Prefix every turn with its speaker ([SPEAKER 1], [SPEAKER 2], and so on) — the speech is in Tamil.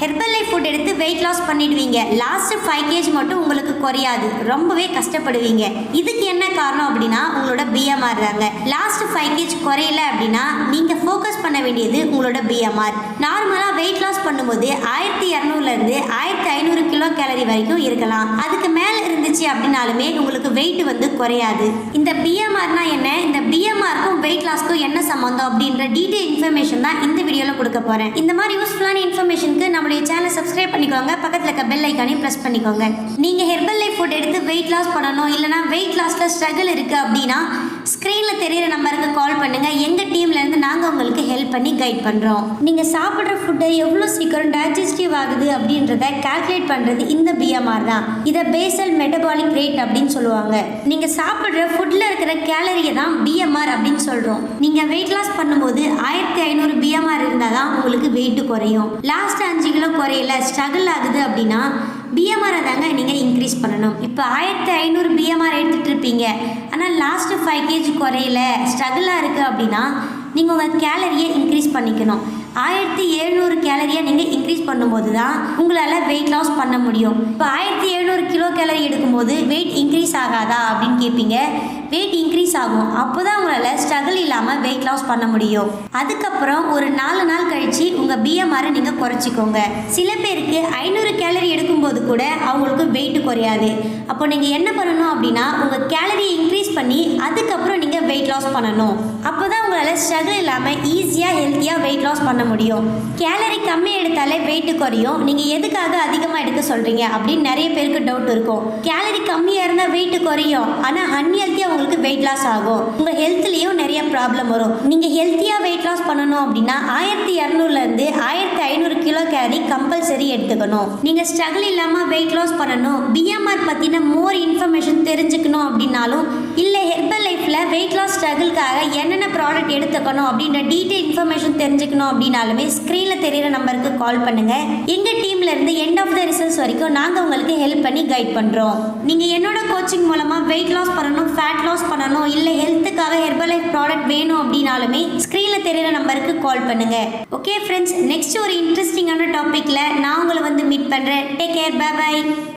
[SPEAKER 1] ஹெர்பல் லைஃப் ஃபுட் எடுத்து வெயிட் லாஸ் பண்ணிடுவீங்க. லாஸ்ட் 5 kg மட்டும் உங்களுக்கு குறையாது. ரொம்பவே கஷ்டப்படுவீங்க. இதுக்கு என்ன காரணம் அப்படின்னா உங்களோட BMR தாங்க. லாஸ்ட் 5 kg குறையல அப்படின்னா நீங்க ஃபோக்கஸ் பண்ண வேண்டியது உங்களோட BMR. நார்மலா வெயிட் லாஸ் பண்ணும்போது 1200 இருந்து 1500 கிலோ கேலரி வரைக்கும் இருக்கலாம். அதுக்கு மேல இருந்துச்சு அப்படின்னாலுமே உங்களுக்கு வெயிட் வந்து குறையாது. இந்த BMRனா என்ன, இந்த BMRக்கும் வெயிட் லாஸ்க்கும் என்ன சம்பந்தம் அப்படின்ற டீடைல் இன்ஃபர்மேஷன் தான் இந்த வீடியோல கொடுக்க போறேன். இந்த மாதிரி யூஸ்ஃபுல்லான இன்ஃபர்மேஷனுக்கு நம்மளுடைய சேனலை சப்ஸ்கிரைப் பண்ணிக்கோங்க, பக்கத்துல இருக்க பெல் ஐகானையும் பிரஸ் பண்ணிக்கோங்க. நீங்க ஹெர்பல் லைஃப் ஃபுட் எடுத்து வெயிட் லாஸ் பண்ணணும், இல்லனா வெயிட் லாஸ்ல ஸ்ட்ரகிள் இருக்கு அப்படின்னா ஸ்கிரீன்ல தெரியுற நம்பருக்கு கால் பண்ணுங்க. எங்க டீம்ல இருந்து நாங்க உங்களுக்கு ஹெல்ப் பண்ணி கைட் பண்றோம். நீங்க சாப்பிடுற ஃபுட்டை எவ்வளவு சீக்கிரம் டைஜஸ்டிவ் ஆகுது அப்படின்றத கால்குலேட் பண்றது இந்த BMR தான். இத பேசல் மெட்டபாலிக் ரேட் அப்படின்னு சொல்லுவாங்க. நீங்க சாப்பிடுற ஃபுட்ல இருக்கிற கேலரியை தான் BMR அப்படின்னு சொல்றோம். நீங்க வெயிட் லாஸ் பண்ணும்போது 1500 BMR இருந்தால் தான் உங்களுக்கு வெயிட் குறையும். லாஸ்ட் 5 கிலோ குறையல, ஸ்ட்ரகிள் ஆகுது அப்படின்னா BMR தாங்க நீங்கள் இன்க்ரீஸ் பண்ணணும். இப்போ 1500 BMR எடுத்துகிட்டு இருப்பீங்க, ஆனால் லாஸ்ட்டு 5 kg குறையல, ஸ்ட்ரகிளாக இருக்குது அப்படின்னா நீங்கள் உங்கள் கேலரியை இன்க்ரீஸ் பண்ணிக்கணும். 1700 கேலரியை நீங்கள் இன்க்ரீஸ் பண்ணும்போது தான் உங்களால் வெயிட் லாஸ் பண்ண முடியும். இப்போ 1700 கிலோ கேலரி எடுக்கும்போது வெயிட் இன்க்ரீஸ் ஆகாதா அப்படின்னு கேட்பீங்க. வெயிட் இன்க்ரீஸ் ஆகும். அப்போ தான் உங்களால் ஸ்ட்ரகிள் இல்லாமல் வெயிட் லாஸ் பண்ண முடியும். அதுக்கப்புறம் ஒரு 4 நாள் கழித்து உங்கள் BMR நீங்கள் குறைச்சிக்கோங்க. சில பேருக்கு 500 கேலரி எடுக்கும்போது கூட அவங்களுக்கு வெயிட் குறையாது. அப்போ நீங்கள் என்ன பண்ணணும் அப்படின்னா உங்கள் கேலரியை இன்க்ரீஸ் பண்ணி அதுக்கப்புறம் நீங்கள் வெயிட் லாஸ் பண்ணணும். அப்போ தான் உங்களால் ஸ்ட்ரகிள் இல்லாமல் ஈஸியாக ஹெல்த்தியாக வெயிட் லாஸ் பண்ண முடியும். கேலரி கம்மியாக எடுத்தாலே வெயிட் குறையும். நீங்கள் எதுக்காக அதிகமாக எடுக்க சொல்கிறீங்க அப்படின்னு நிறைய பேருக்கு டவுட் இருக்கும். கேலரி கம்மியாக இருந்தால் வெயிட் குறையும், ஆனால் அன்ஹெல்த்தியாக உங்களுக்கு வெயிட் லாஸ் ஆகும். உங்கள் ஹெல்த்லேயும் நிறைய ப்ராப்ளம் வரும். நீங்கள் ஹெல்த்தியாக வெயிட் லாஸ் பண்ணணும் அப்படின்னா 1200 1500 கிலோ கேலரி கம்பல்சரி எடுத்துக்கணும். நீங்கள் ஸ்ட்ரகிள் இல்லாமல் வெயிட் லாஸ் பண்ணணும், BMR பற்றின மோர் இன்ஃபர்மேஷன் தெரிஞ்சுக்கணும் அப்படின்னாலும், இல்லை ஹெர்பல் லைஃப்பில் வெயிட் லாஸ் ஸ்ட்ரகிள்காக என்னென்ன ப்ராடக்ட் எடுத்துக்கணும் அப்படின்ற டீட்டெயில் இன்ஃபர்மேஷன் தெரிஞ்சுக்கணும் அப்படின்னாலுமே ஸ்க்ரீனில் தெரிகிற நம்பருக்கு கால் பண்ணுங்கள். எங்கள் டீமில் இருந்து எண்ட் ஆஃப் த ரிசல்ட்ஸ் வரைக்கும் நாங்கள் உங்களுக்கு ஹெல்ப் பண்ணி கைட் பண்ணுறோம். நீங்கள் என்னோட கோச்சிங் மூலமாக வெயிட் லாஸ் பண்ணணும், ஃபேட் லாஸ் பண்ணணும், இல்லை ஹெல்த்துக்காக ஹெர்பல் லைஃப் ப்ராடக்ட் வேணும் அப்படின்னாலுமே ஸ்க்ரீனில் தெரிகிற நம்பருக்கு கால் பண்ணுங்கள். ஓகே ஃப்ரெண்ட்ஸ், நெக்ஸ்ட் ஒரு இன்ட்ரெஸ்டிங்கான டாப்பிக்கில் நான் உங்களை வந்து மீட் பண்ணுறேன். Take care, bye by.